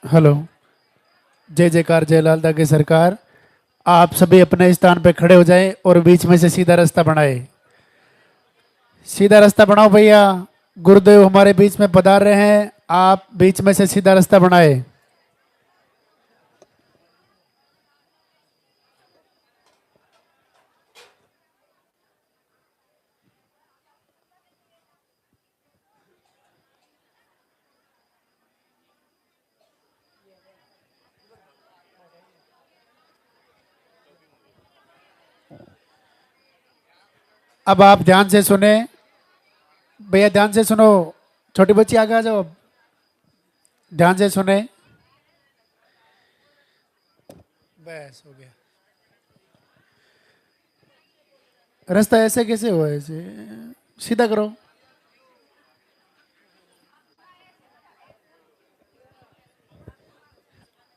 Hello. जय जयकार जय लालदा की सरकार। आप सभी अपने स्थान पे खड़े हो जाएं और बीच में से सीधा रास्ता बनाए। सीधा रास्ता बनाओ भैया। गुरुदेव हमारे बीच में पधार रहे हैं। आप बीच में से सीधा रास्ता बनाए। अब आप ध्यान से सुने। भैया ध्यान से सुनो। छोटी बच्ची आगे आ जाओ। ध्यान से सुने। बस हो गया। रास्ता ऐसे कैसे हुआ ऐसे? सीधा करो।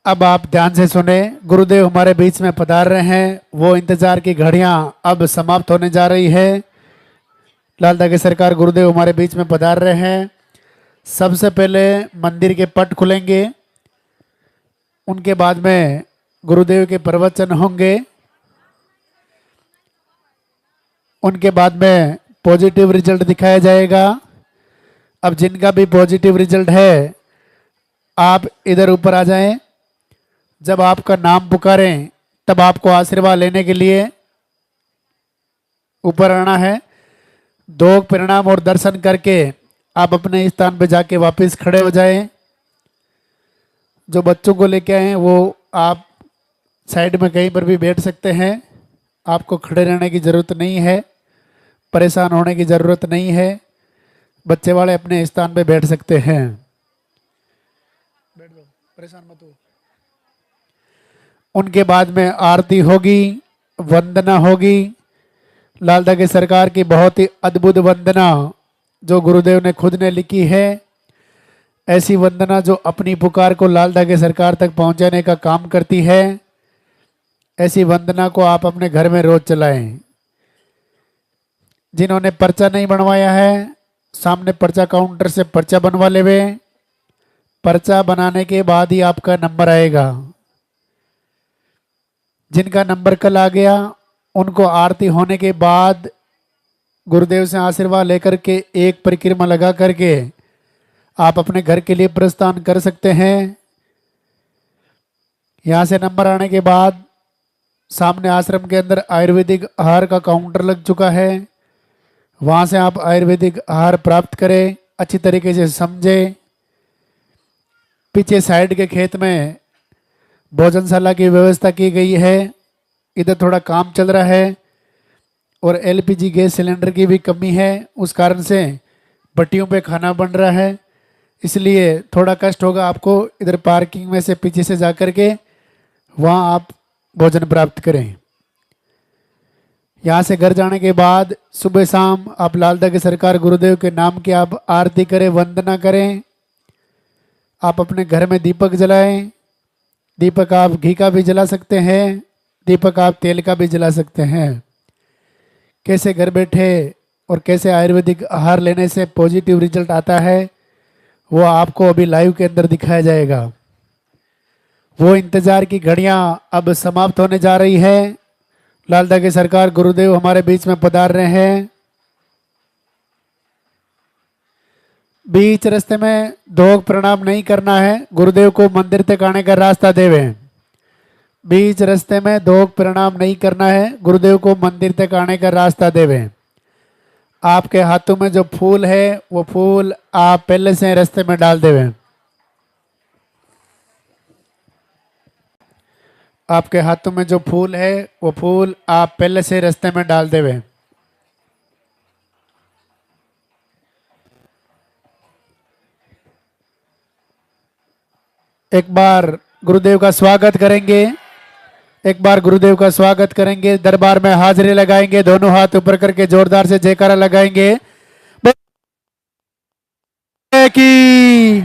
अब आप ध्यान से सुने। गुरुदेव हमारे बीच में पधार रहे हैं। वो इंतजार की घड़ियां अब समाप्त होने जा रही है। लालदा की सरकार गुरुदेव हमारे बीच में पधार रहे हैं। सबसे पहले मंदिर के पट खुलेंगे। उनके बाद में गुरुदेव के प्रवचन होंगे। उनके बाद में पॉजिटिव रिजल्ट दिखाया जाएगा। अब जिनका भी पॉजिटिव रिजल्ट है आप इधर ऊपर आ जाएं। जब आपका नाम पुकारें तब आपको आशीर्वाद लेने के लिए ऊपर आना है। दो प्रणाम और दर्शन करके आप अपने स्थान पे जाके वापस खड़े हो जाएं। जो बच्चों को लेके आए हैं वो आप साइड में कहीं पर भी बैठ सकते हैं। आपको खड़े रहने की ज़रूरत नहीं है। परेशान होने की ज़रूरत नहीं है। बच्चे वाले अपने स्थान पे बैठ सकते हैं। बैठ दो। परेशान मत हो। उनके बाद में आरती होगी। वंदना होगी। लालदा की सरकार की बहुत ही अद्भुत वंदना जो गुरुदेव ने खुद ने लिखी है। ऐसी वंदना जो अपनी पुकार को लालदा की सरकार तक पहुंचाने का काम करती है। ऐसी वंदना को आप अपने घर में रोज चलाएं। जिन्होंने पर्चा नहीं बनवाया है सामने पर्चा काउंटर से पर्चा बनवा लेवे। पर्चा बनाने के बाद ही आपका नंबर आएगा। जिनका नंबर कल आ गया उनको आरती होने के बाद गुरुदेव से आशीर्वाद लेकर के एक परिक्रमा लगा करके आप अपने घर के लिए प्रस्थान कर सकते हैं। यहाँ से नंबर आने के बाद सामने आश्रम के अंदर आयुर्वेदिक आहार का काउंटर लग चुका है। वहाँ से आप आयुर्वेदिक आहार प्राप्त करें। अच्छी तरीके से समझें। पीछे साइड के खेत में भोजनशाला की व्यवस्था की गई है। इधर थोड़ा काम चल रहा है और एलपीजी गैस सिलेंडर की भी कमी है। उस कारण से भट्टियों पे खाना बन रहा है। इसलिए थोड़ा कष्ट होगा आपको। इधर पार्किंग में से पीछे से जा कर के वहाँ आप भोजन प्राप्त करें। यहाँ से घर जाने के बाद सुबह शाम आप लालदा की सरकार गुरुदेव के नाम की आप आरती करें, वंदना करें। आप अपने घर में दीपक जलाएं। दीपक आप घी का भी जला सकते हैं। दीपक आप तेल का भी जला सकते हैं। कैसे घर बैठे और कैसे आयुर्वेदिक आहार लेने से पॉजिटिव रिजल्ट आता है वो आपको अभी लाइव के अंदर दिखाया जाएगा। वो इंतजार की घड़ियां अब समाप्त होने जा रही है। लालदा की सरकार गुरुदेव हमारे बीच में पधार रहे हैं। बीच रास्ते में दो प्रणाम नहीं करना है। गुरुदेव को मंदिर तक आने का रास्ता देवे। बीच रास्ते में दो प्रणाम नहीं करना है। गुरुदेव को मंदिर तक आने का रास्ता देवे। आपके हाथों में जो फूल है वो फूल आप पहले से रास्ते में डाल देवे। आपके हाथों में जो फूल है वो फूल आप पहले से रास्ते में डाल देवे। एक बार गुरुदेव का स्वागत करेंगे। एक बार गुरुदेव का स्वागत करेंगे। दरबार में हाजिरी लगाएंगे। दोनों हाथ ऊपर करके जोरदार से जयकारा लगाएंगे। की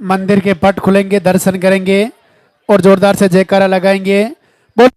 मंदिर के पट खुलेंगे, दर्शन करेंगे और जोरदार से जयकारा लगाएंगे। बोल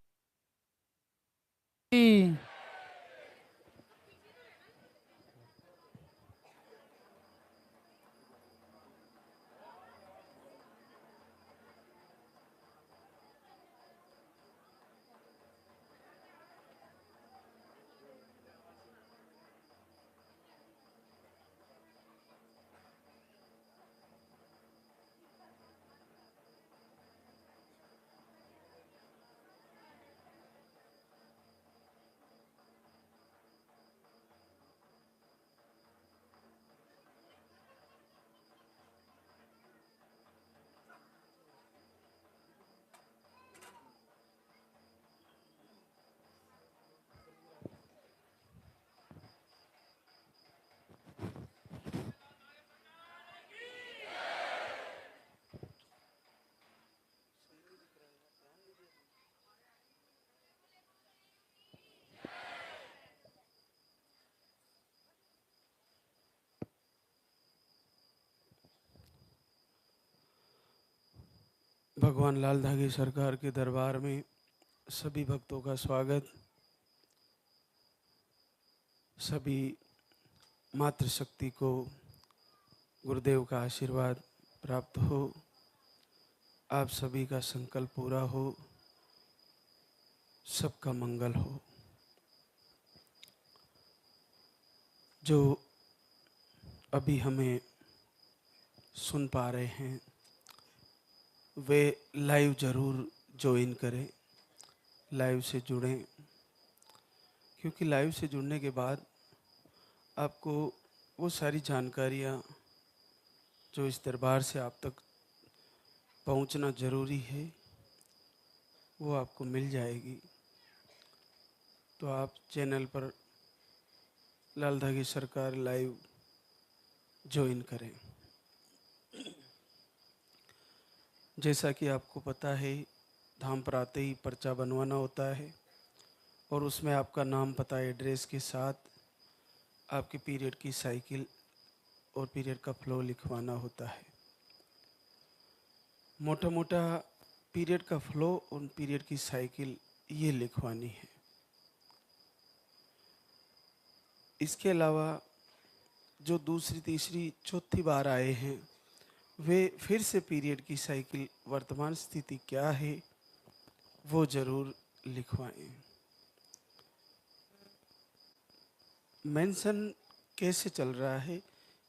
भगवान लाल धागी सरकार के दरबार में सभी भक्तों का स्वागत। सभी मातृशक्ति को गुरुदेव का आशीर्वाद प्राप्त हो, आप सभी का संकल्प पूरा हो, सबका मंगल हो। जो अभी हमें सुन पा रहे हैं वे लाइव ज़रूर ज्वाइन करें, लाइव से जुड़ें, क्योंकि लाइव से जुड़ने के बाद आपको वो सारी जानकारियाँ जो इस दरबार से आप तक पहुंचना ज़रूरी है वो आपको मिल जाएगी। तो आप चैनल पर लाल धागी सरकार लाइव ज्वाइन करें। जैसा कि आपको पता है, धाम पर आते ही पर्चा बनवाना होता है और उसमें आपका नाम, पता, एड्रेस के साथ आपके पीरियड की साइकिल और पीरियड का फ्लो लिखवाना होता है। मोटा मोटा पीरियड का फ्लो और पीरियड की साइकिल ये लिखवानी है। इसके अलावा जो दूसरी, तीसरी, चौथी बार आए हैं वे फिर से पीरियड की साइकिल वर्तमान स्थिति क्या है वो ज़रूर लिखवाएं। मेंशन कैसे चल रहा है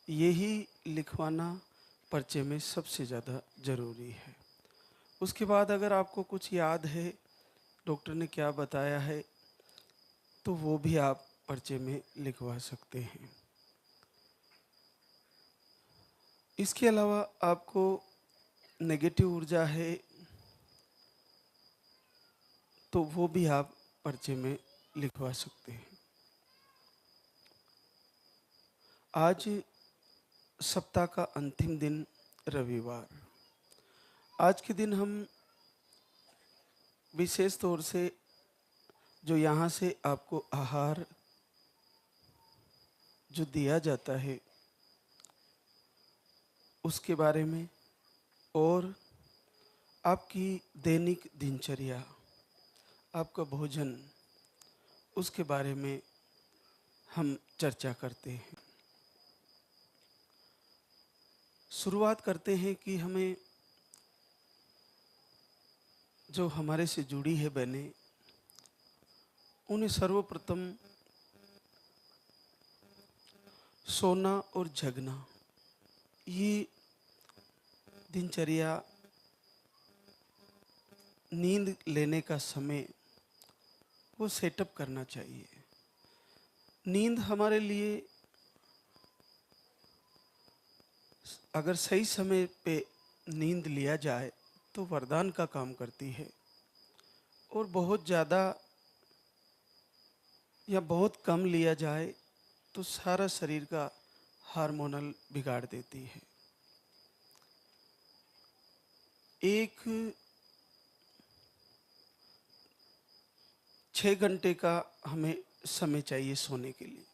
यही लिखवाना पर्चे में सबसे ज़्यादा ज़रूरी है। उसके बाद अगर आपको कुछ याद है, डॉक्टर ने क्या बताया है, तो वो भी आप पर्चे में लिखवा सकते हैं। इसके अलावा आपको नेगेटिव ऊर्जा है तो वो भी आप पर्चे में लिखवा सकते हैं। आज सप्ताह का अंतिम दिन रविवार। आज के दिन हम विशेष तौर से जो यहाँ से आपको आहार जो दिया जाता है उसके बारे में और आपकी दैनिक दिनचर्या, आपका भोजन, उसके बारे में हम चर्चा करते हैं। शुरुआत करते हैं कि हमें जो हमारे से जुड़ी है बहनें, उन्हें सर्वप्रथम सोना और जगना, ये दिनचर्या, नींद लेने का समय वो सेटअप करना चाहिए। नींद हमारे लिए अगर सही समय पे नींद लिया जाए तो वरदान का काम करती है, और बहुत ज़्यादा या बहुत कम लिया जाए तो सारा शरीर का हार्मोनल बिगाड़ देती है। एक 6 घंटे का हमें समय चाहिए सोने के लिए,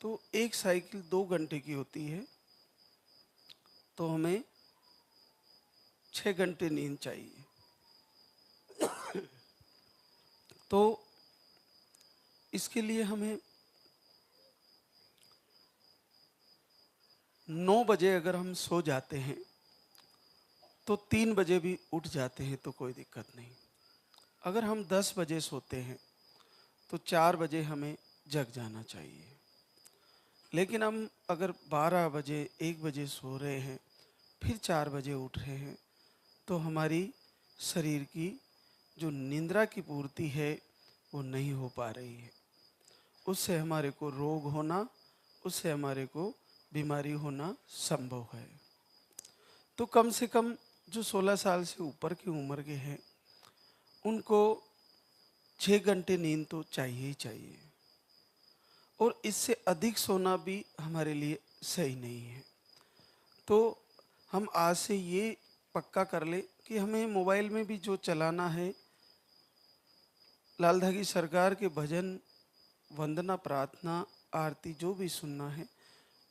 तो एक साइकिल 2 घंटे की होती है। तो हमें 6 घंटे नींद चाहिए। तो इसके लिए हमें 9 बजे अगर हम सो जाते हैं तो 3 बजे भी उठ जाते हैं तो कोई दिक्कत नहीं। अगर हम 10 बजे सोते हैं तो 4 बजे हमें जग जाना चाहिए। लेकिन हम अगर 12 बजे 1 बजे सो रहे हैं फिर 4 बजे उठ रहे हैं तो हमारी शरीर की जो निद्रा की पूर्ति है वो नहीं हो पा रही है। उससे हमारे को रोग होना, उससे हमारे को बीमारी होना संभव है। तो कम से कम जो 16 साल से ऊपर की उम्र के हैं उनको 6 घंटे नींद तो चाहिए ही चाहिए, और इससे अधिक सोना भी हमारे लिए सही नहीं है। तो हम आज से ये पक्का कर ले कि हमें मोबाइल में भी जो चलाना है, लाल धागी सरकार के भजन, वंदना, प्रार्थना, आरती जो भी सुनना है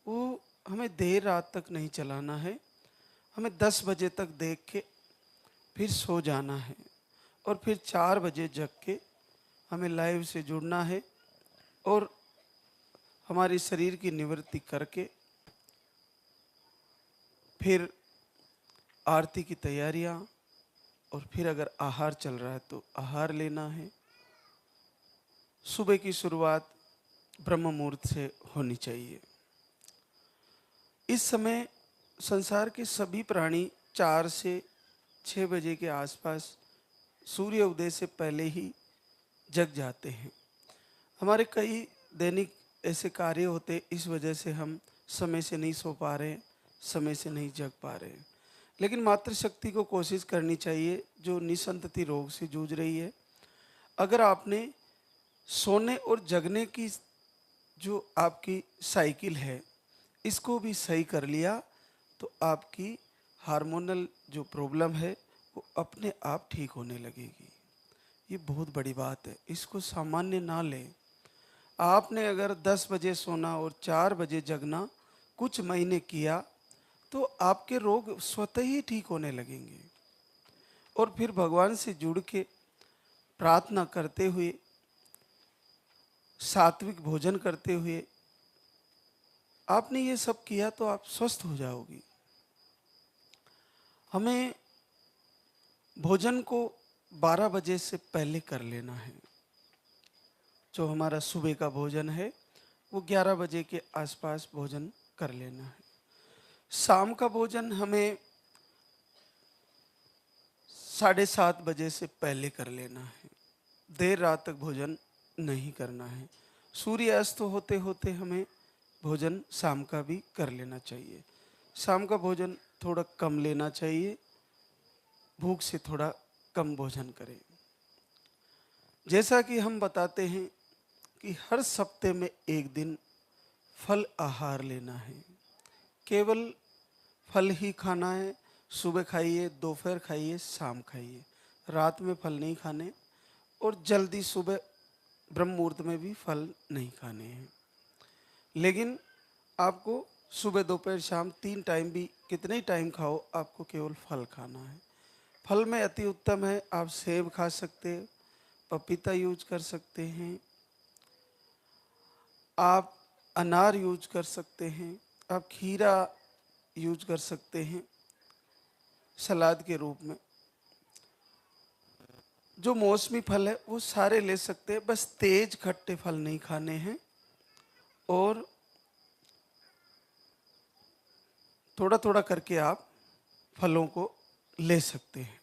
वो हमें देर रात तक नहीं चलाना है। हमें 10 बजे तक देख के फिर सो जाना है, और फिर 4 बजे जग के हमें लाइव से जुड़ना है और हमारे शरीर की निवृत्ति करके फिर आरती की तैयारियां, और फिर अगर आहार चल रहा है तो आहार लेना है। सुबह की शुरुआत ब्रह्म मुहूर्त से होनी चाहिए। इस समय संसार के सभी प्राणी 4 से 6 बजे के आसपास सूर्य उदय से पहले ही जग जाते हैं। हमारे कई दैनिक ऐसे कार्य होते, इस वजह से हम समय से नहीं सो पा रहे, समय से नहीं जग पा रहे। लेकिन मातृशक्ति को कोशिश करनी चाहिए जो निसंतति रोग से जूझ रही है। अगर आपने सोने और जगने की जो आपकी साइकिल है इसको भी सही कर लिया तो आपकी हार्मोनल जो प्रॉब्लम है वो अपने आप ठीक होने लगेगी। ये बहुत बड़ी बात है, इसको सामान्य ना लें। आपने अगर 10 बजे सोना और 4 बजे जगना कुछ महीने किया तो आपके रोग स्वतः ही ठीक होने लगेंगे। और फिर भगवान से जुड़ के प्रार्थना करते हुए, सात्विक भोजन करते हुए आपने ये सब किया तो आप स्वस्थ हो जाओगी। हमें भोजन को 12 बजे से पहले कर लेना है। जो हमारा सुबह का भोजन है वो 11 बजे के आसपास भोजन कर लेना है। शाम का भोजन हमें 7:30 बजे से पहले कर लेना है। देर रात तक भोजन नहीं करना है। सूर्य अस्त होते होते हमें भोजन शाम का भी कर लेना चाहिए। शाम का भोजन थोड़ा कम लेना चाहिए, भूख से थोड़ा कम भोजन करें। जैसा कि हम बताते हैं कि हर सप्ते में एक दिन फल आहार लेना है। केवल फल ही खाना है। सुबह खाइए, दोपहर खाइए, शाम खाइए। रात में फल नहीं खाने, और जल्दी सुबह ब्रह्म मुहूर्त में भी फल नहीं खाने हैं। लेकिन आपको सुबह, दोपहर, शाम 3 टाइम भी कितने ही टाइम खाओ, आपको केवल फल खाना है। फल में अति उत्तम है, आप सेब खा सकते हैं, पपीता यूज कर सकते हैं, आप अनार यूज कर सकते हैं, आप खीरा यूज कर सकते हैं सलाद के रूप में। जो मौसमी फल है वो सारे ले सकते हैं, बस तेज खट्टे फल नहीं खाने हैं, और थोड़ा थोड़ा करके आप फलों को ले सकते हैं।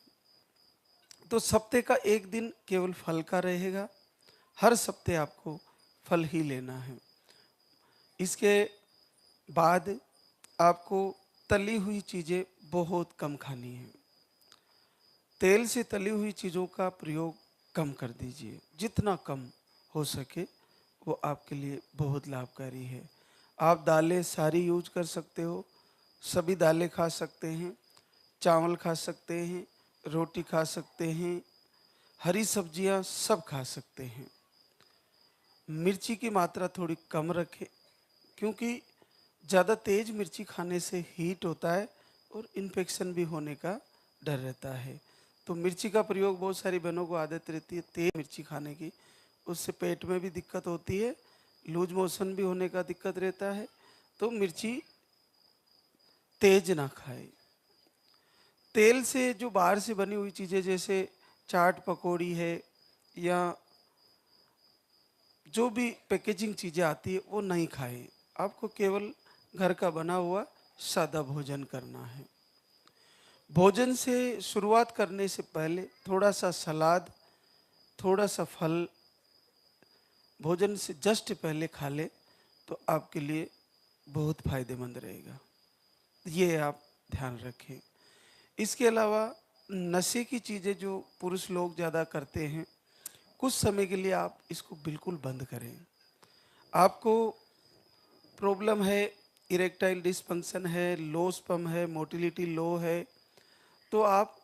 तो सप्ते का एक दिन केवल फल का रहेगा। हर सप्ते आपको फल ही लेना है। इसके बाद आपको तली हुई चीज़ें बहुत कम खानी है। तेल से तली हुई चीज़ों का प्रयोग कम कर दीजिए, जितना कम हो सके वो आपके लिए बहुत लाभकारी है। आप दालें सारी यूज कर सकते हो, सभी दालें खा सकते हैं, चावल खा सकते हैं, रोटी खा सकते हैं, हरी सब्जियां सब खा सकते हैं। मिर्ची की मात्रा थोड़ी कम रखें, क्योंकि ज़्यादा तेज मिर्ची खाने से हीट होता है और इन्फेक्शन भी होने का डर रहता है। तो मिर्ची का प्रयोग बहुत सारी बहनों को आदत रहती है तेज मिर्ची खाने की, उससे पेट में भी दिक्कत होती है, लूज मोशन भी होने का दिक्कत रहता है। तो मिर्ची तेज ना खाए। तेल से जो बाहर से बनी हुई चीज़ें जैसे चाट पकौड़ी है या जो भी पैकेजिंग चीज़ें आती है वो नहीं खाएं। आपको केवल घर का बना हुआ सादा भोजन करना है। भोजन से शुरुआत करने से पहले थोड़ा सा सलाद, थोड़ा सा फल भोजन से जस्ट पहले खा ले तो आपके लिए बहुत फायदेमंद रहेगा। ये आप ध्यान रखें। इसके अलावा नशे की चीज़ें जो पुरुष लोग ज़्यादा करते हैं, कुछ समय के लिए आप इसको बिल्कुल बंद करें। आपको प्रॉब्लम है, इरेक्टाइल डिसफंक्शन है, लो स्पर्म है, मोटिलिटी लो है, तो आप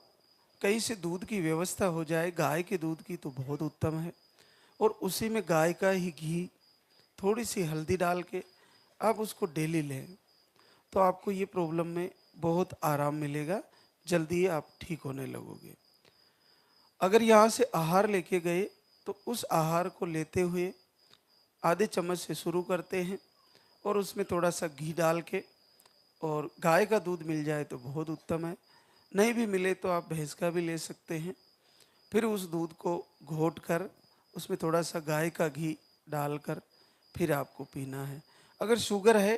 कहीं से दूध की व्यवस्था हो जाए, गाय के दूध की तो बहुत उत्तम है, और उसी में गाय का ही घी, थोड़ी सी हल्दी डाल के आप उसको डेली लें तो आपको ये प्रॉब्लम में बहुत आराम मिलेगा, जल्दी ही आप ठीक होने लगोगे। अगर यहाँ से आहार लेके गए तो उस आहार को लेते हुए आधे चम्मच से शुरू करते हैं और उसमें थोड़ा सा घी डाल के, और गाय का दूध मिल जाए तो बहुत उत्तम है, नहीं भी मिले तो आप भैंस का भी ले सकते हैं। फिर उस दूध को घोट कर उसमें थोड़ा सा गाय का घी डालकर फिर आपको पीना है। अगर शुगर है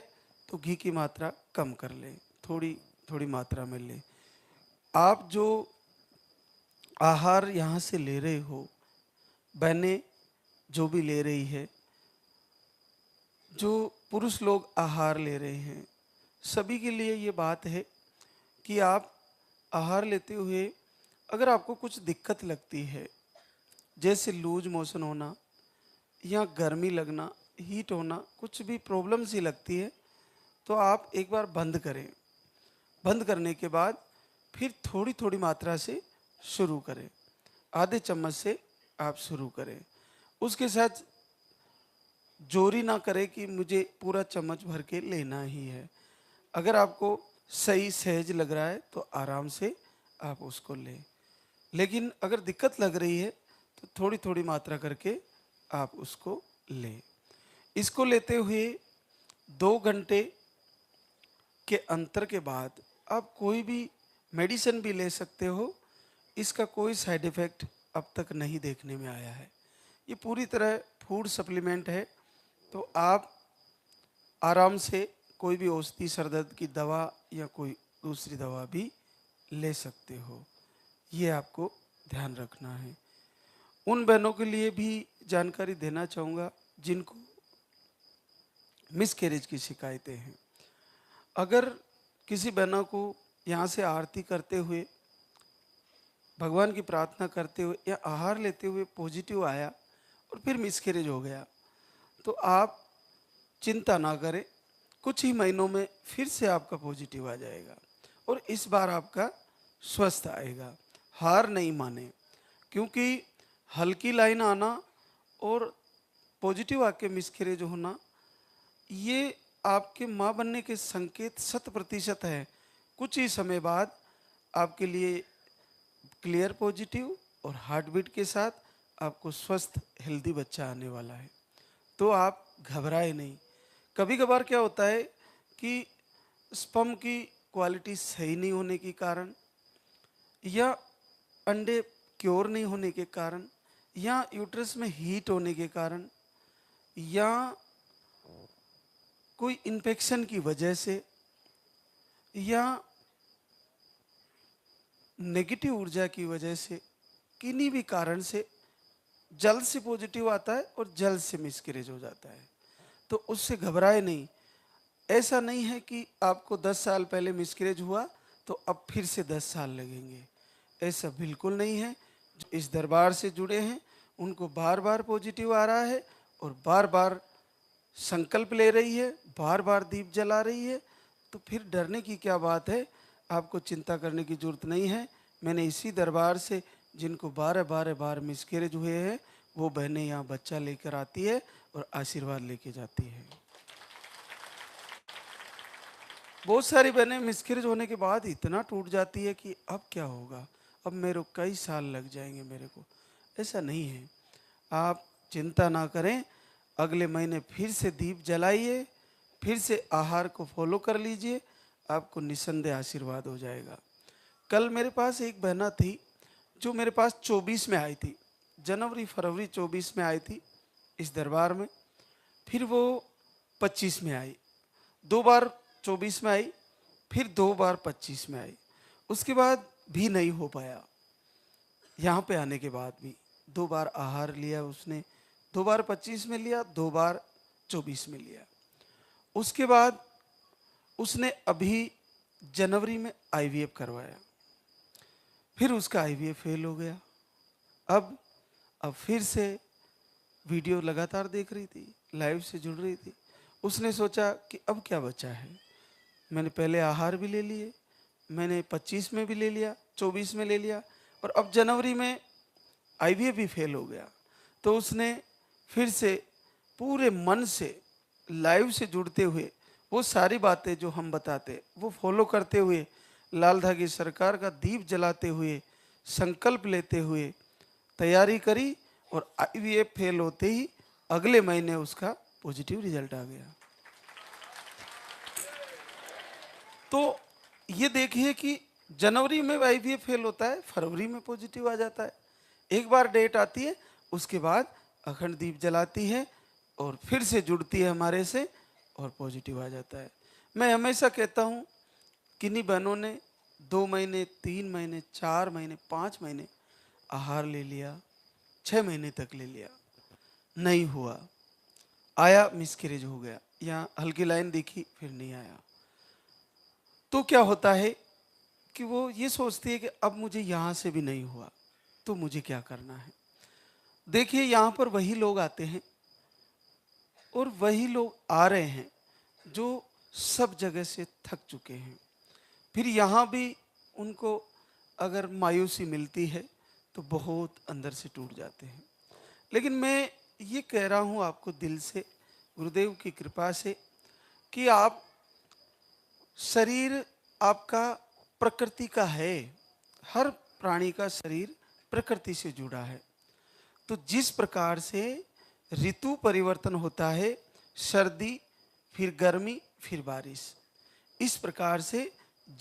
तो घी की मात्रा कम कर लें, थोड़ी थोड़ी मात्रा में लें। आप जो आहार यहाँ से ले रहे हो, बहनें जो भी ले रही है, जो पुरुष लोग आहार ले रहे हैं, सभी के लिए ये बात है कि आप आहार लेते हुए अगर आपको कुछ दिक्कत लगती है, जैसे लूज मोशन होना या गर्मी लगना, हीट होना, कुछ भी प्रॉब्लम सी लगती है, तो आप एक बार बंद करें। बंद करने के बाद फिर थोड़ी थोड़ी मात्रा से शुरू करें, आधे चम्मच से आप शुरू करें। उसके साथ जोरी ना करें कि मुझे पूरा चम्मच भर के लेना ही है। अगर आपको सही सहज लग रहा है तो आराम से आप उसको लें, लेकिन अगर दिक्कत लग रही है तो थोड़ी थोड़ी मात्रा करके आप उसको लें। इसको लेते हुए 2 घंटे के अंतर के बाद आप कोई भी मेडिसिन भी ले सकते हो। इसका कोई साइड इफ़ेक्ट अब तक नहीं देखने में आया है। ये पूरी तरह फूड सप्लीमेंट है, तो आप आराम से कोई भी औषधि, सर दर्द की दवा या कोई दूसरी दवा भी ले सकते हो। ये आपको ध्यान रखना है। उन बहनों के लिए भी जानकारी देना चाहूँगा जिनको मिसकैरेज की शिकायतें हैं। अगर किसी बहना को यहाँ से आरती करते हुए, भगवान की प्रार्थना करते हुए या आहार लेते हुए पॉजिटिव आया और फिर मिसकैरेज हो गया, तो आप चिंता ना करें, कुछ ही महीनों में फिर से आपका पॉजिटिव आ जाएगा और इस बार आपका स्वस्थ आएगा। हार नहीं माने, क्योंकि हल्की लाइन आना और पॉजिटिव आके मिसकैरेज होना, ये आपके माँ बनने के संकेत 100% है। कुछ ही समय बाद आपके लिए क्लियर पॉजिटिव और हार्ट बीट के साथ आपको स्वस्थ हेल्दी बच्चा आने वाला है। तो आप घबराए नहीं। कभी कभार क्या होता है कि स्पर्म की क्वालिटी सही नहीं होने के कारण, या अंडे क्योर नहीं होने के कारण, या यूट्रस में हीट होने के कारण, या कोई इन्फेक्शन की वजह से, या नेगेटिव ऊर्जा की वजह से, किन्हीं भी कारण से जल्द से पॉजिटिव आता है और जल्द से मिसकैरेज हो जाता है। तो उससे घबराए नहीं। ऐसा नहीं है कि आपको 10 साल पहले मिसकैरेज हुआ तो अब फिर से 10 साल लगेंगे, ऐसा बिल्कुल नहीं है। जो इस दरबार से जुड़े हैं उनको बार बार पॉजिटिव आ रहा है और बार बार संकल्प ले रही है, बार बार दीप जला रही है, तो फिर डरने की क्या बात है। आपको चिंता करने की जरूरत नहीं है। मैंने इसी दरबार से जिनको 12 बार मिसकैरेज हुए हैं वो बहनें यहाँ बच्चा लेकर आती है और आशीर्वाद लेके जाती है। बहुत सारी बहनें मिसकैरेज होने के बाद इतना टूट जाती है कि अब क्या होगा, अब मेरे को कई साल लग जाएंगे मेरे को। ऐसा नहीं है, आप चिंता ना करें, अगले महीने फिर से दीप जलाइए, फिर से आहार को फॉलो कर लीजिए, आपको निसंदेह आशीर्वाद हो जाएगा। कल मेरे पास एक बहना थी जो मेरे पास 24 में आई थी, जनवरी फरवरी 24 में आई थी इस दरबार में। फिर वो 25 में आई, 2 बार 24 में आई, फिर 2 बार 25 में आई। उसके बाद भी नहीं हो पाया। यहाँ पे आने के बाद भी 2 बार आहार लिया उसने, 2 बार 25 में लिया, 2 बार 24 में लिया। उसके बाद उसने अभी जनवरी में आईवीएफ करवाया, फिर उसका आईवीएफ फेल हो गया। अब फिर से वीडियो लगातार देख रही थी, लाइव से जुड़ रही थी। उसने सोचा कि अब क्या बचा है, मैंने पहले आहार भी ले लिए, मैंने 25 में भी ले लिया, 24 में ले लिया, और अब जनवरी में आईवीएफ भी फेल हो गया। तो उसने फिर से पूरे मन से लाइव से जुड़ते हुए वो सारी बातें जो हम बताते वो फॉलो करते हुए, लाल धागे सरकार का दीप जलाते हुए, संकल्प लेते हुए तैयारी करी, और आईवीएफ फेल होते ही अगले महीने उसका पॉजिटिव रिजल्ट आ गया। तो ये देखिए कि जनवरी में आईवीएफ फेल होता है, फरवरी में पॉजिटिव आ जाता है। एक बार डेट आती है, उसके बाद अखंड दीप जलाती है और फिर से जुड़ती है हमारे से और पॉजिटिव आ जाता है। मैं हमेशा कहता हूँ, किन्हीं बहनों ने 2 महीने, 3 महीने, 4 महीने, 5 महीने आहार ले लिया, 6 महीने तक ले लिया, नहीं हुआ, आया मिसकैरेज हो गया, यहाँ हल्की लाइन दिखी फिर नहीं आया। तो क्या होता है कि वो ये सोचती है कि अब मुझे यहाँ से भी नहीं हुआ तो मुझे क्या करना है। देखिए यहाँ पर वही लोग आते हैं और वही लोग आ रहे हैं जो सब जगह से थक चुके हैं। फिर यहाँ भी उनको अगर मायूसी मिलती है तो बहुत अंदर से टूट जाते हैं। लेकिन मैं ये कह रहा हूँ आपको दिल से, गुरुदेव की कृपा से, कि आप शरीर आपका प्रकृति का है, हर प्राणी का शरीर प्रकृति से जुड़ा है। तो जिस प्रकार से ऋतु परिवर्तन होता है, सर्दी फिर गर्मी फिर बारिश, इस प्रकार से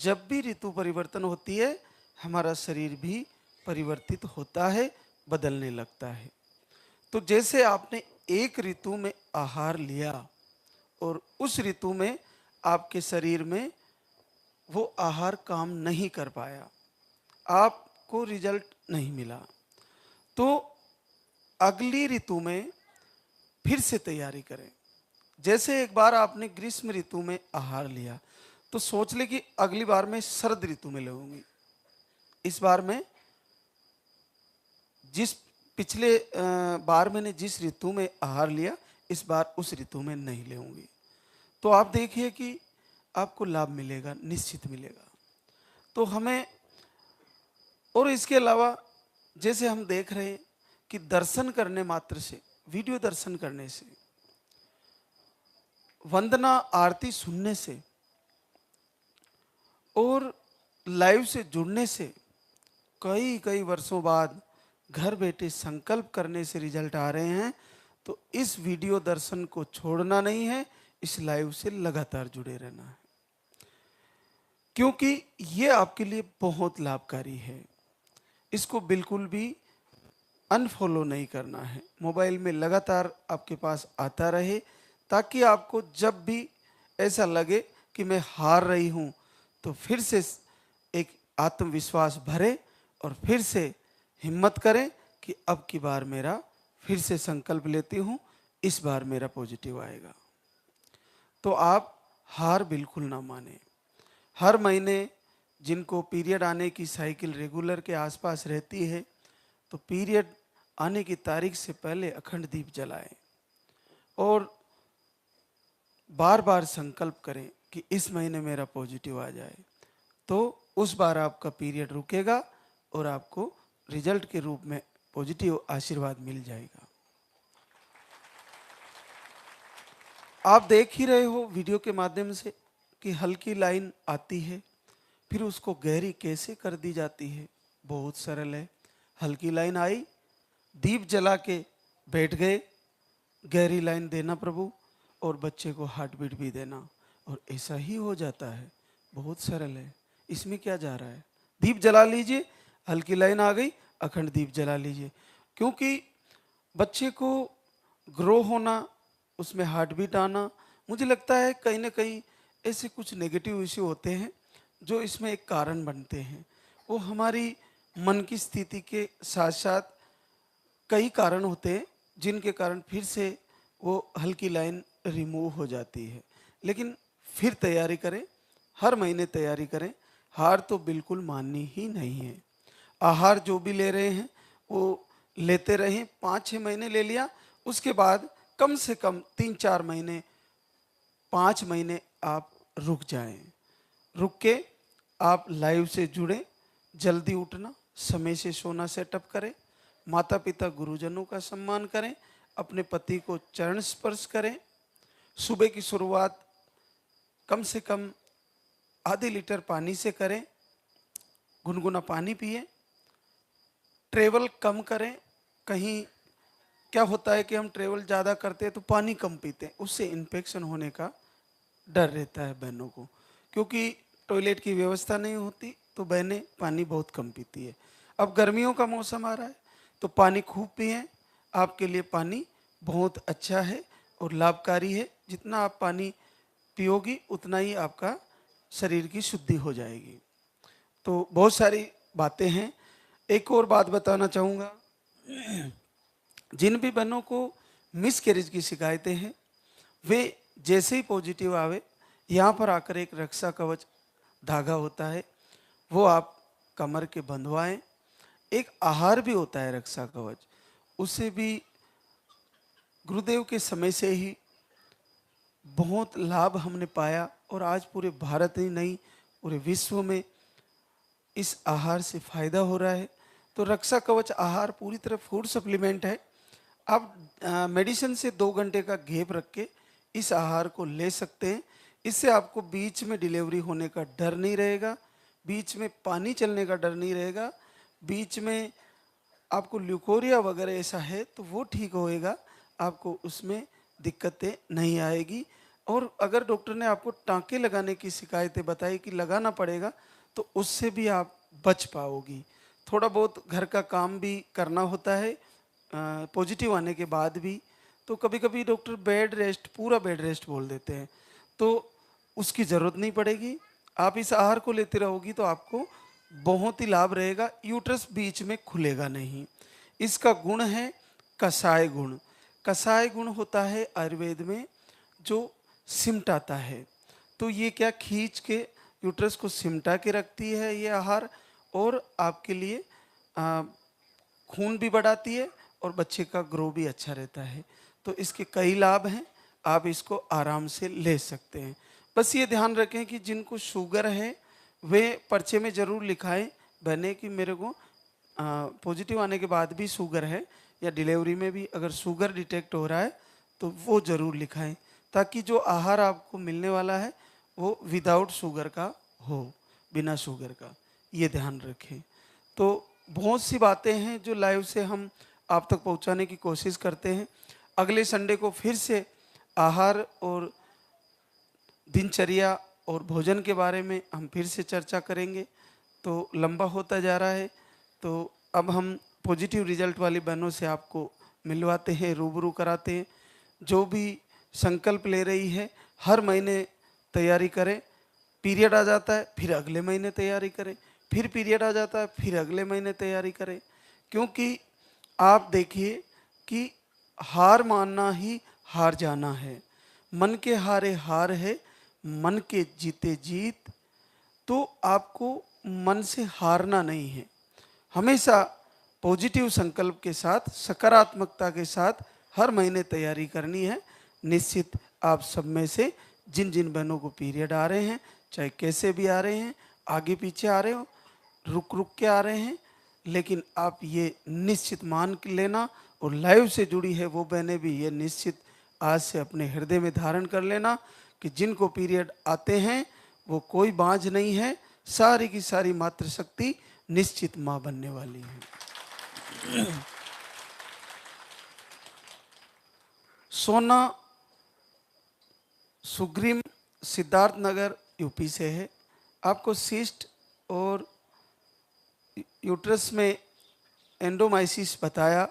जब भी ऋतु परिवर्तन होती है हमारा शरीर भी परिवर्तित होता है, बदलने लगता है। तो जैसे आपने एक ऋतु में आहार लिया और उस ऋतु में आपके शरीर में वो आहार काम नहीं कर पाया, आपको रिजल्ट नहीं मिला, तो अगली ऋतु में फिर से तैयारी करें। जैसे एक बार आपने ग्रीष्म ऋतु में आहार लिया तो सोच ले कि अगली बार मैं शरद ऋतु में लूंगी। इस बार मैं जिस पिछले बार मैंने जिस ऋतु में आहार लिया, इस बार उस ऋतु में नहीं लेऊंगी। तो आप देखिए कि आपको लाभ मिलेगा, निश्चित मिलेगा। तो हमें, और इसके अलावा जैसे हम देख रहे हैं कि दर्शन करने मात्र से, वीडियो दर्शन करने से, वंदना आरती सुनने से और लाइव से जुड़ने से कई कई वर्षों बाद घर बैठे संकल्प करने से रिजल्ट आ रहे हैं। तो इस वीडियो दर्शन को छोड़ना नहीं है, इस लाइव से लगातार जुड़े रहना है, क्योंकि ये आपके लिए बहुत लाभकारी है। इसको बिल्कुल भी अनफॉलो नहीं करना है, मोबाइल में लगातार आपके पास आता रहे, ताकि आपको जब भी ऐसा लगे कि मैं हार रही हूँ तो फिर से एक आत्मविश्वास भरे और फिर से हिम्मत करें कि अब की बार मेरा, फिर से संकल्प लेती हूँ, इस बार मेरा पॉजिटिव आएगा। तो आप हार बिल्कुल ना माने। हर महीने जिनको पीरियड आने की साइकिल रेगुलर के आसपास रहती है, तो पीरियड आने की तारीख से पहले अखंड दीप जलाएं और बार बार संकल्प करें कि इस महीने मेरा पॉजिटिव आ जाए। तो उस बार आपका पीरियड रुकेगा और आपको रिजल्ट के रूप में पॉजिटिव आशीर्वाद मिल जाएगा। आप देख ही रहे हो वीडियो के माध्यम से कि हल्की लाइन आती है, फिर उसको गहरी कैसे कर दी जाती है। बहुत सरल है। हल्की लाइन आई, दीप जला के बैठ गए, गहरी लाइन देना प्रभु, और बच्चे को हार्ट बीट भी देना, और ऐसा ही हो जाता है। बहुत सरल है, इसमें क्या जा रहा है। दीप जला लीजिए, हल्की लाइन आ गई, अखंड दीप जला लीजिए। क्योंकि बच्चे को ग्रो होना, उसमें हार्ट बीट आना, मुझे लगता है कहीं ना कहीं ऐसे कुछ नेगेटिव इश्यू होते हैं जो इसमें एक कारण बनते हैं। वो हमारी मन की स्थिति के साथ साथ कई कारण होते हैं जिनके कारण फिर से वो हल्की लाइन रिमूव हो जाती है। लेकिन फिर तैयारी करें, हर महीने तैयारी करें। हार तो बिल्कुल माननी ही नहीं है। आहार जो भी ले रहे हैं वो लेते रहें। 5-6 महीने ले लिया, उसके बाद कम से कम 3-4 महीने, 5 महीने आप रुक जाएं। रुक के आप लाइव से जुड़ें, जल्दी उठना, समय से सोना सेटअप करें, माता पिता गुरुजनों का सम्मान करें, अपने पति को चरण स्पर्श करें। सुबह की शुरुआत कम से कम आधे लीटर पानी से करें, गुनगुना पानी पिए, ट्रेवल कम करें। कहीं क्या होता है कि हम ट्रेवल ज़्यादा करते हैं तो पानी कम पीते हैं, उससे इन्फेक्शन होने का डर रहता है बहनों को, क्योंकि टॉयलेट की व्यवस्था नहीं होती तो बहनें पानी बहुत कम पीती है। अब गर्मियों का मौसम आ रहा है तो पानी खूब पिएं। आपके लिए पानी बहुत अच्छा है और लाभकारी है। जितना आप पानी पियोगी उतना ही आपका शरीर की शुद्धि हो जाएगी। तो बहुत सारी बातें हैं। एक और बात बताना चाहूँगा, जिन भी बहनों को मिसकैरेज की शिकायतें हैं वे जैसे ही पॉजिटिव आवे, यहाँ पर आकर एक रक्षा कवच धागा होता है, वो आप कमर के बंधवाएं। एक आहार भी होता है रक्षा कवच, उससे भी गुरुदेव के समय से ही बहुत लाभ हमने पाया, और आज पूरे भारत ही नहीं पूरे विश्व में इस आहार से फायदा हो रहा है। तो रक्षा कवच आहार पूरी तरह फूड सप्लीमेंट है। आप मेडिसिन से 2 घंटे का गैप रख के इस आहार को ले सकते हैं। इससे आपको बीच में डिलीवरी होने का डर नहीं रहेगा, बीच में पानी चलने का डर नहीं रहेगा, बीच में आपको ल्यूकोरिया वगैरह ऐसा है तो वो ठीक होएगा, आपको उसमें दिक्कतें नहीं आएगी। और अगर डॉक्टर ने आपको टाँके लगाने की शिकायतें बताई कि लगाना पड़ेगा, तो उससे भी आप बच पाओगी। थोड़ा बहुत घर का काम भी करना होता है पॉजिटिव आने के बाद भी, तो कभी कभी डॉक्टर बेड रेस्ट, पूरा बेड रेस्ट बोल देते हैं, तो उसकी ज़रूरत नहीं पड़ेगी। आप इस आहार को लेते रहोगी तो आपको बहुत ही लाभ रहेगा। यूट्रस बीच में खुलेगा नहीं। इसका गुण है कसाय गुण। कसाय गुण होता है आयुर्वेद में जो सिमटाता है। तो ये क्या खींच के यूट्रस को सिमटा के रखती है ये आहार, और आपके लिए खून भी बढ़ाती है और बच्चे का ग्रो भी अच्छा रहता है। तो इसके कई लाभ हैं, आप इसको आराम से ले सकते हैं। बस ये ध्यान रखें कि जिनको शुगर है वे पर्चे में ज़रूर लिखाएं बहने कि मेरे को पॉजिटिव आने के बाद भी शुगर है, या डिलीवरी में भी अगर शुगर डिटेक्ट हो रहा है तो वो ज़रूर लिखाएं, ताकि जो आहार आपको मिलने वाला है वो विदाउट शुगर का हो, बिना शुगर का। ये ध्यान रखें। तो बहुत सी बातें हैं जो लाइव से हम आप तक पहुंचाने की कोशिश करते हैं। अगले संडे को फिर से आहार और दिनचर्या और भोजन के बारे में हम फिर से चर्चा करेंगे। तो लंबा होता जा रहा है, तो अब हम पॉजिटिव रिजल्ट वाली बहनों से आपको मिलवाते हैं, रूबरू कराते हैं। जो भी संकल्प ले रही है हर महीने तैयारी करें। पीरियड आ जाता है फिर अगले महीने तैयारी करें, फिर पीरियड आ जाता है फिर अगले महीने तैयारी करें। क्योंकि आप देखिए कि हार मानना ही हार जाना है। मन के हारे हार है, मन के जीते जीत। तो आपको मन से हारना नहीं है, हमेशा पॉजिटिव संकल्प के साथ, सकारात्मकता के साथ हर महीने तैयारी करनी है। निश्चित आप सब में से जिन जिन बहनों को पीरियड आ रहे हैं, चाहे कैसे भी आ रहे हैं, आगे पीछे आ रहे हो, रुक रुक के आ रहे हैं, लेकिन आप ये निश्चित मान लेना, और लाइव से जुड़ी है वो बहनें भी ये निश्चित आज से अपने हृदय में धारण कर लेना कि जिनको पीरियड आते हैं वो कोई बांझ नहीं है, सारी की सारी मातृशक्ति निश्चित मां बनने वाली है। सोना सुग्रीम सिद्धार्थ नगर यूपी से है। आपको सिस्ट और यूट्रस में एंडोमाइसिस बताया,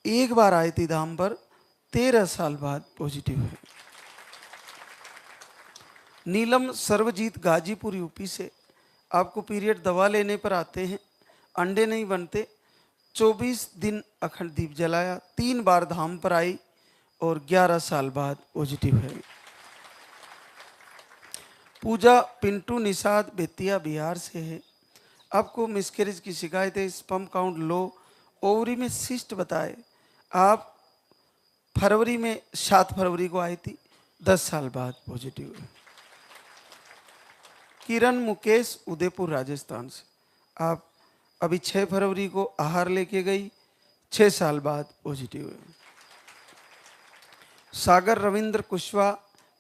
एक बार आई थी धाम पर, 13 साल बाद पॉजिटिव है। नीलम सर्वजीत गाजीपुर यूपी से, आपको पीरियड दवा लेने पर आते हैं, अंडे नहीं बनते, 24 दिन अखंड दीप जलाया, 3 बार धाम पर आई और 11 साल बाद पॉजिटिव है। पूजा पिंटू निषाद बेतिया बिहार से है। आपको मिसकैरेज की शिकायत है, स्पर्म काउंट लो, ओवरी में सिस्ट बताए, आप फरवरी में 7 फरवरी को आई थी, 10 साल बाद पॉजिटिव है। किरण मुकेश उदयपुर राजस्थान से, आप अभी 6 फरवरी को आहार लेके गई, 6 साल बाद पॉजिटिव है। सागर रविंद्र कुशवाहा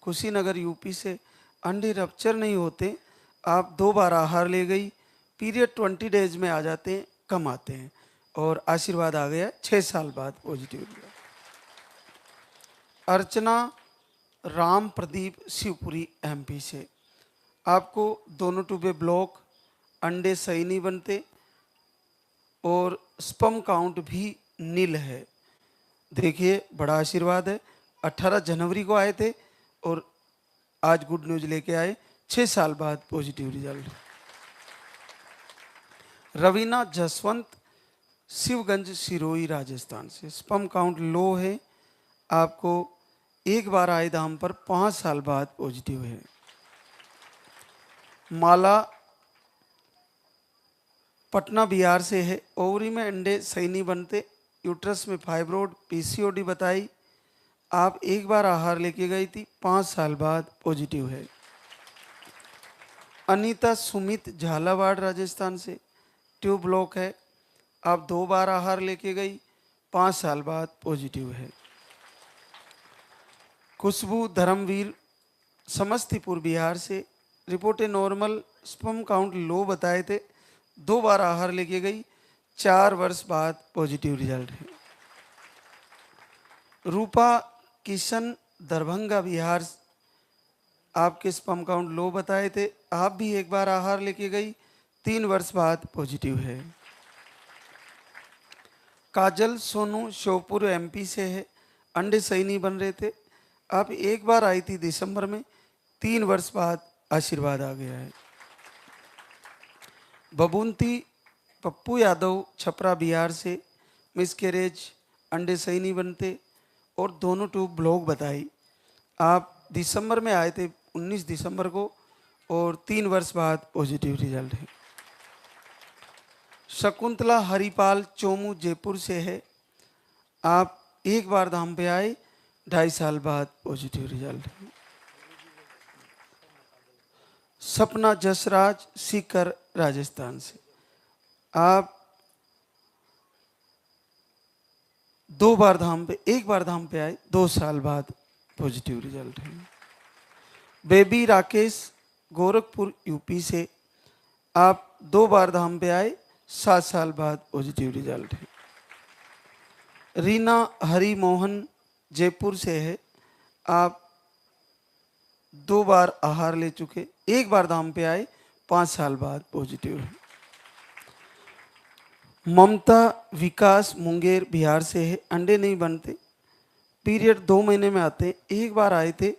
कुशीनगर यूपी से, अंडे रप्चर नहीं होते, आप 2 बार आहार ले गई, पीरियड 20 डेज में आ जाते हैं, कम आते हैं और आशीर्वाद आ गया, 6 साल बाद पॉजिटिव हुआ। अर्चना राम प्रदीप शिवपुरी एमपी से, आपको दोनों ट्यूबे ब्लॉक, अंडे सही नहीं बनते और स्पर्म काउंट भी नील है। देखिए बड़ा आशीर्वाद है, 18 जनवरी को आए थे और आज गुड न्यूज लेके आए, 6 साल बाद पॉजिटिव रिजल्ट। रवीना जसवंत शिवगंज सिरोही राजस्थान से, स्पर्म काउंट लो है, आपको एक बार आए धाम पर, 5 साल बाद पॉजिटिव है। माला पटना बिहार से है, ओवरी में अंडे सही नहीं बनते, यूट्रस में फाइब्रोड पीसीओडी बताई, आप एक बार आहार लेके गई थी, 5 साल बाद पॉजिटिव है। अनीता सुमित झालावाड़ राजस्थान से, ट्यूब ब्लॉक है, आप 2 बार आहार लेके गई, 5 साल बाद पॉजिटिव है। खुशबू धर्मवीर समस्तीपुर बिहार से, रिपोर्टें नॉर्मल, स्पर्म काउंट लो बताए थे, 2 बार आहार लेके गई, 4 वर्ष बाद पॉजिटिव रिजल्ट है। रूपा किशन दरभंगा बिहार, आपके स्पर्म काउंट लो बताए थे, आप भी एक बार आहार लेके गई, 3 वर्ष बाद पॉजिटिव है। काजल सोनू श्योपुर एमपी से है, अंडे सही नहीं बन रहे थे, आप एक बार आई थी दिसंबर में, 3 वर्ष बाद आशीर्वाद आ गया है। बबूंती पप्पू यादव छपरा बिहार से, मिसकैरेज, अंडे सही नहीं बनते और दोनों ट्यूब ब्लॉक बताई, आप दिसंबर में आए थे 19 दिसंबर को और 3 वर्ष बाद पॉजिटिव रिजल्ट है। शकुंतला हरिपाल चोमू जयपुर से है, आप एक बार धाम पे आए, 2.5 साल बाद पॉजिटिव रिजल्ट है। सपना जसराज सीकर राजस्थान से, आप 2 बार धाम पे, एक बार धाम पे आए, 2 साल बाद पॉजिटिव रिजल्ट है। बेबी राकेश गोरखपुर यूपी से, आप 2 बार धाम पे आए, 7 साल बाद पॉजिटिव रिजल्ट है। रीना हरि मोहन जयपुर से है, आप 2 बार आहार ले चुके, एक बार धाम पे आए, 5 साल बाद पॉजिटिव है। ममता विकास मुंगेर बिहार से है, अंडे नहीं बनते, पीरियड 2 महीने में आते, एक बार आए थे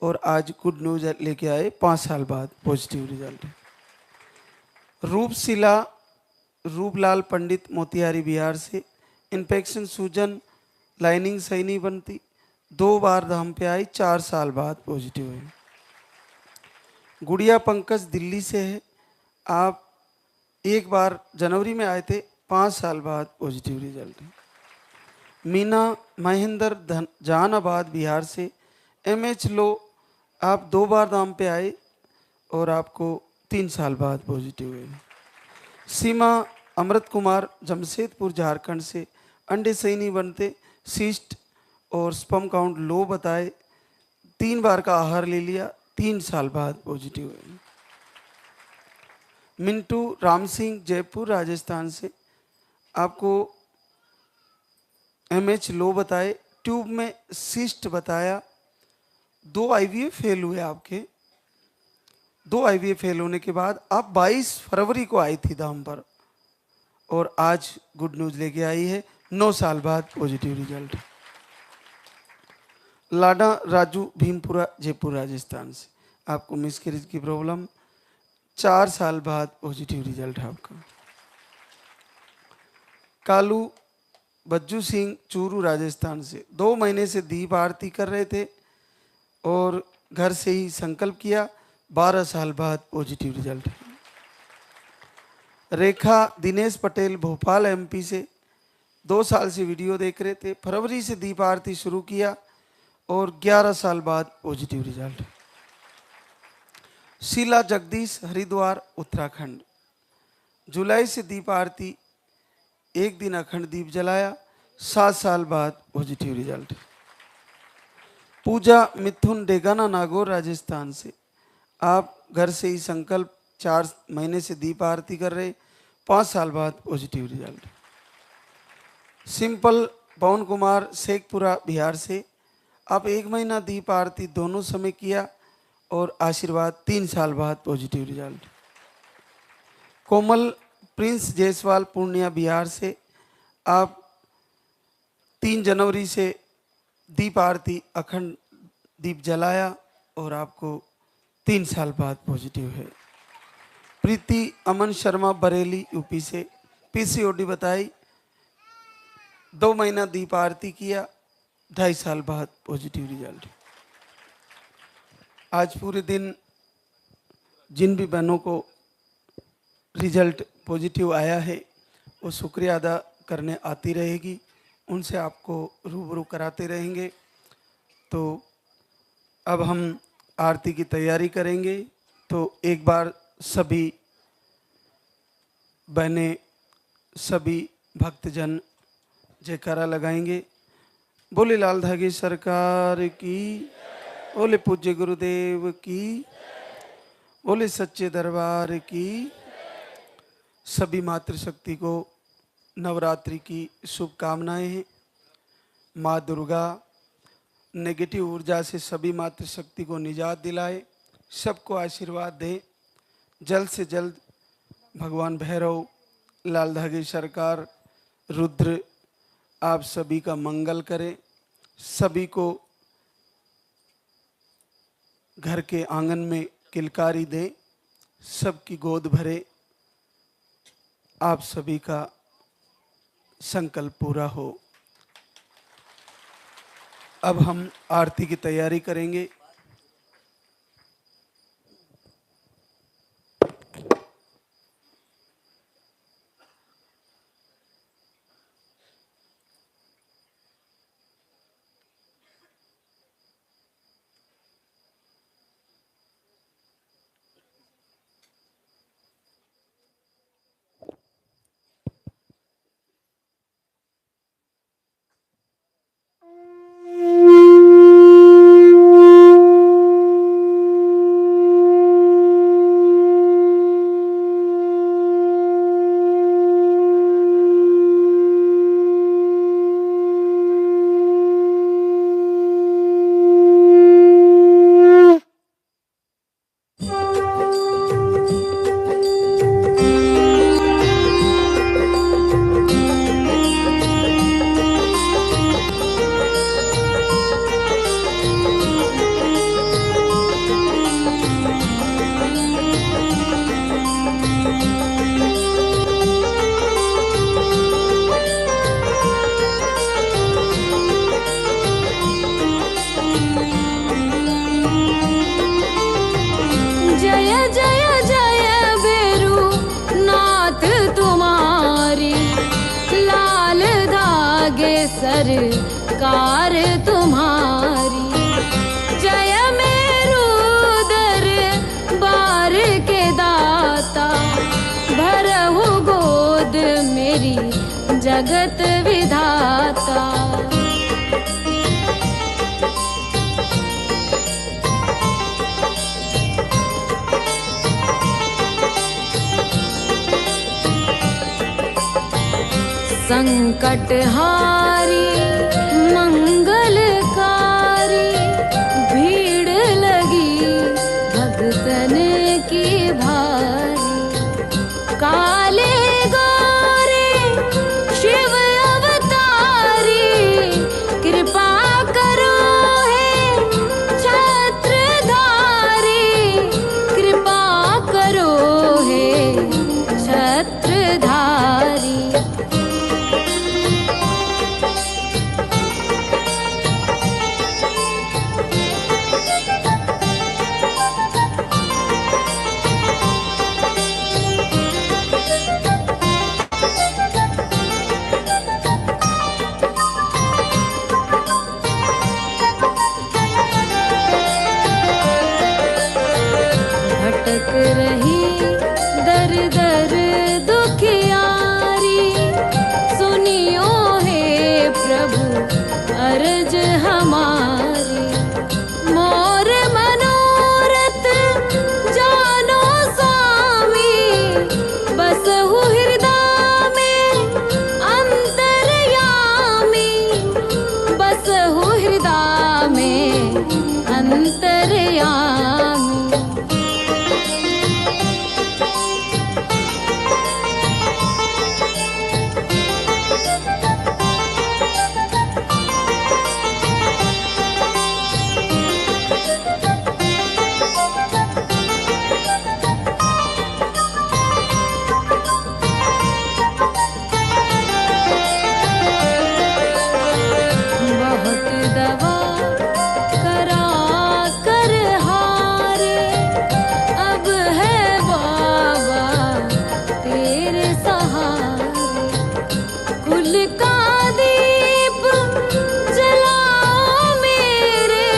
और आज गुड न्यूज लेके आए, 5 साल बाद पॉजिटिव रिजल्ट है। रूपशिला रूपलाल पंडित मोतिहारी बिहार से, इन्फेक्शन सूजन, लाइनिंग सही नहीं बनती, 2 बार धाम पे आई, 4 साल बाद पॉजिटिव है। गुड़िया पंकज दिल्ली से है, आप एक बार जनवरी में आए थे, 5 साल बाद पॉजिटिव रिजल्ट है। मीना महेंद्र जहानाबाद बिहार से, एमएच लो, आप 2 बार धाम पे आए और आपको 3 साल बाद पॉजिटिव है। सीमा अमृत कुमार जमशेदपुर झारखंड से, अंडे सही नहीं बनते, सिस्ट और स्पर्म काउंट लो बताए, 3 बार का आहार ले लिया, 3 साल बाद पॉजिटिव है। मिंटू राम सिंह जयपुर राजस्थान से, आपको एमएच लो बताए, ट्यूब में सिस्ट बताया, 2 आईवीएफ फेल हुए आपके। 2 आईवीएफ फेल होने के बाद आप 22 फरवरी को आई थी धाम पर, और आज गुड न्यूज लेके आई है, 9 साल बाद पॉजिटिव रिजल्ट। लाडा राजू भीमपुरा जयपुर राजस्थान से, आपको मिसकैरेज की प्रॉब्लम, 4 साल बाद पॉजिटिव रिजल्ट है आपका। कालू बज्जू सिंह चूरू राजस्थान से, 2 महीने से दीप आरती कर रहे थे और घर से ही संकल्प किया, 12 साल बाद पॉजिटिव रिजल्ट है। रेखा दिनेश पटेल भोपाल एमपी से, 2 साल से वीडियो देख रहे थे, फरवरी से दीप आरती शुरू किया और 11 साल बाद पॉजिटिव रिजल्ट। शीला जगदीश हरिद्वार उत्तराखंड, जुलाई से दीप आरती, 1 दिन अखंड दीप जलाया, 7 साल बाद पॉजिटिव रिजल्ट। पूजा मिथुन डेगाना नागौर राजस्थान से, आप घर से ही संकल्प 4 महीने से दीप आरती कर रहे, 5 साल बाद पॉजिटिव रिजल्ट। सिंपल पवन कुमार शेखपुरा बिहार से, आप 1 महीना दीप आरती दोनों समय किया और आशीर्वाद, 3 साल बाद पॉजिटिव रिजल्ट। कोमल प्रिंस जायसवाल पूर्णिया बिहार से, आप 3 जनवरी से दीप आरती अखंड दीप जलाया और आपको 3 साल बाद पॉजिटिव है। प्रीति अमन शर्मा बरेली यूपी से, पीसीओडी बताई, 2 महीना दीप आरती किया, 2.5 साल बाद पॉजिटिव रिजल्ट। आज पूरे दिन जिन भी बहनों को रिजल्ट पॉजिटिव आया है वो शुक्रिया अदा करने आती रहेगी, उनसे आपको रूबरू कराते रहेंगे। तो अब हम आरती की तैयारी करेंगे, तो एक बार सभी बहनें, सभी भक्तजन जयकारा लगाएंगे। बोले लाल धागे सरकार की, बोले पूज्य गुरुदेव की, बोले सच्चे दरबार की। सभी मातृशक्ति को नवरात्रि की शुभकामनाएं हैं। माँ दुर्गा नेगेटिव ऊर्जा से सभी मातृशक्ति को निजात दिलाए, सबको आशीर्वाद दे। जल्द से जल्द भगवान भैरव, लाल धागे सरकार, रुद्र आप सभी का मंगल करें, सभी को घर के आंगन में किलकारी दे, सबकी गोद भरे, आप सभी का संकल्प पूरा हो। अब हम आरती की तैयारी करेंगे। सरकार तुम्हारी, जय मेरू दरबार के दाता, भरहु गोद मेरी जगत विधाता। संकटहारी मंगलकारी, भीड़ लगी भक्तन की भारी। काले गोरे शिव अवतारी, कृपा करो हे छत्रधारी, कृपा करो हे छत्रधारी। भटक रही दर दर दुखियारी, सुनियो हे प्रभु अर्ज हमारी। मोर मनोरथ जानो स्वामी, बसहु हृदय में अंतर्यामी, बसहु हृदय में अंतर्यामी। बहुत दवा करा कर हारे, अब है बाबा तेरे सहारे। कुल का दीप जलाओ मेरे,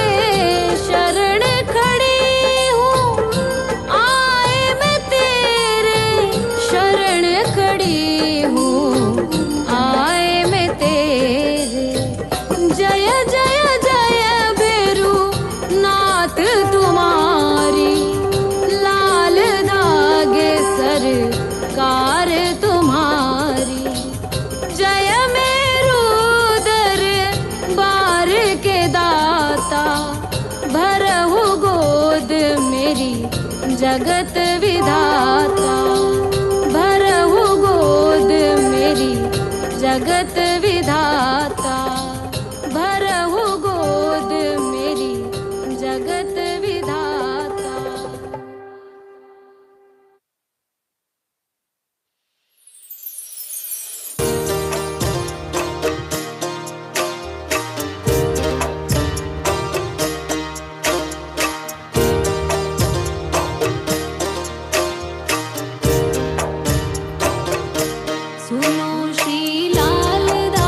शरण खड़ी हूँ आए मैं तेरे, शरण खड़ी हूँ आए मैं तेरे। जय जय जय भैरू नाथ तुम्हारी, लाल धागे सरकार तुम्हारी। जय मेरू दर बार के दाता, भरहु गोद मेरी जगत विधाता, भरहु गोद मेरी जगत विधाता, भरहु गोद मेरी जगत विधाता। सुनो श्री लाल दा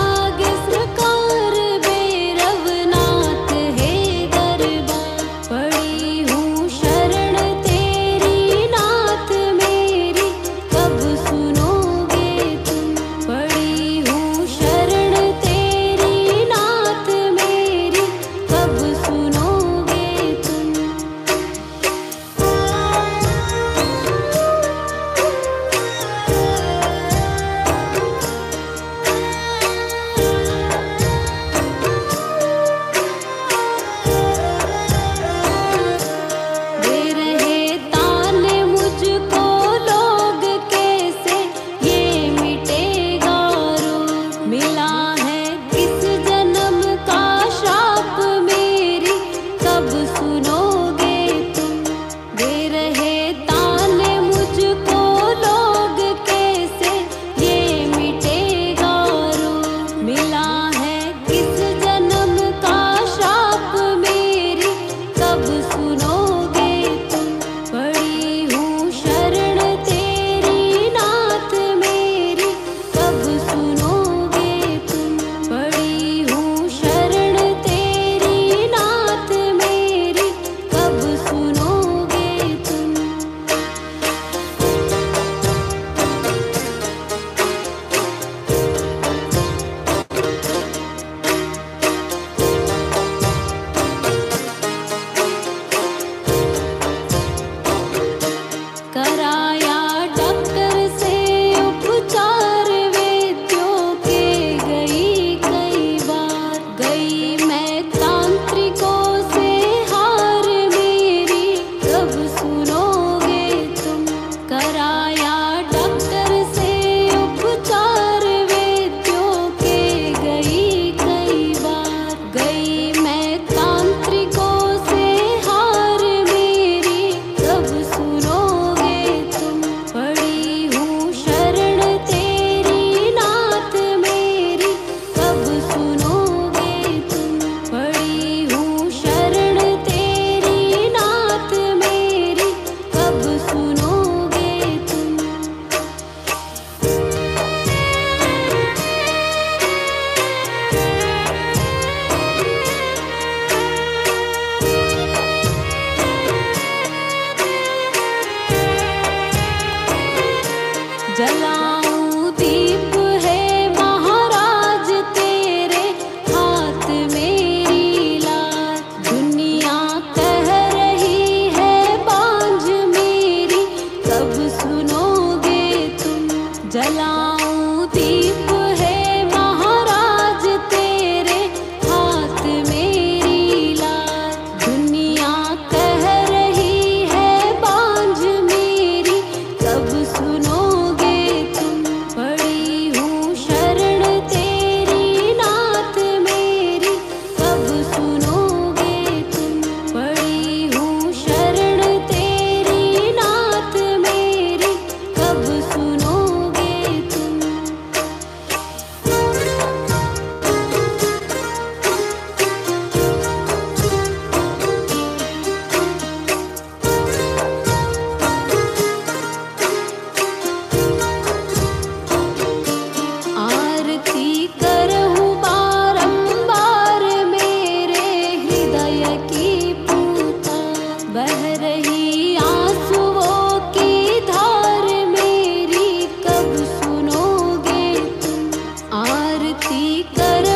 आरती कर